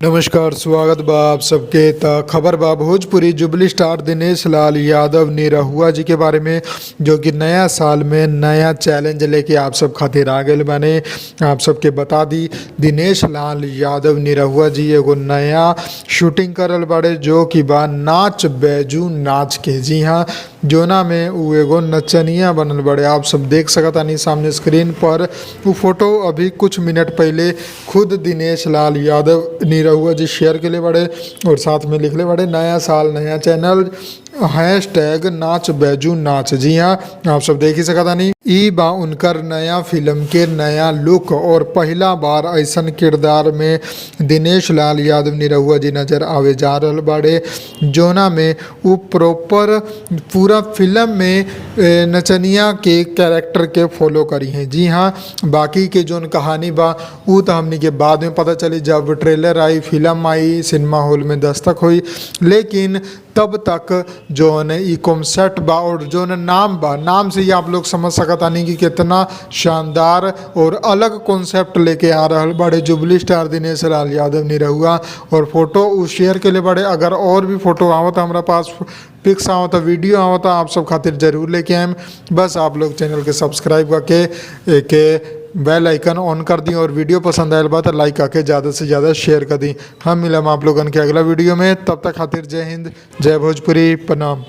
नमस्कार, स्वागत बा आप सबके। त खबर बा भोजपुरी जुबली स्टार दिनेश लाल यादव निरहुआ जी के बारे में, जो कि नया साल में नया चैलेंज लेके आप सब खातिर आ गए बाने। आप सबके बता दी, दिनेश लाल यादव निरहुआ जी एगो नया शूटिंग करल बाड़े, जो कि बा नाच बैजू नाच के। जी हाँ, जोना में उ एगो नचनिया बनल बड़े। आप सब देख सकतानी सामने स्क्रीन पर वो फोटो अभी कुछ मिनट पहले खुद दिनेश लाल यादव निरहुआ जी शेयर के लिए बड़े, और साथ में लिखले बड़े नया साल नया चैनल हैशटैग नाच बैजू नाच। जी हाँ, आप सब देख ही सकतानी। ई बा उनकर नया फिल्म के नया लुक, और पहला बार ऐसन किरदार में दिनेश लाल यादव निरहुआ जी नजर आवे जा रहल बाड़े, जोना में वो प्रॉपर पूरा फिल्म में नचनिया के कैरेक्टर के फॉलो करी हैं। जी हाँ, बाकी के जोन कहानी बा वो तो हमनी के बाद में पता चली, जब ट्रेलर आई, फिल्म आई, सिनेमा हॉल में दस्तक हुई। लेकिन तब तक जोन ई कॉन्सेप्ट बा और जोन नाम बा, नाम से ही आप लोग समझ सकतानी कि कितना शानदार और अलग कॉन्सेप्ट लेके आ रहल बड़े जुबली स्टार दिनेश लाल यादव निरहुआ। और फोटो उ शेयर के लिए बड़े। अगर और भी फोटो आवत हमारा पास, पिक्स आवता, वीडियो आवता, आप सब खातिर जरूर लेके आएम। बस आप लोग चैनल के सब्सक्राइब करके बेल आइकन ऑन कर दी, और वीडियो पसंद आयल बा तो लाइक करके ज़्यादा से ज़्यादा शेयर कर दी। हम मिलम आप लोगन के अगला वीडियो में। तब तक खातिर जय हिंद, जय भोजपुरी, प्रणाम।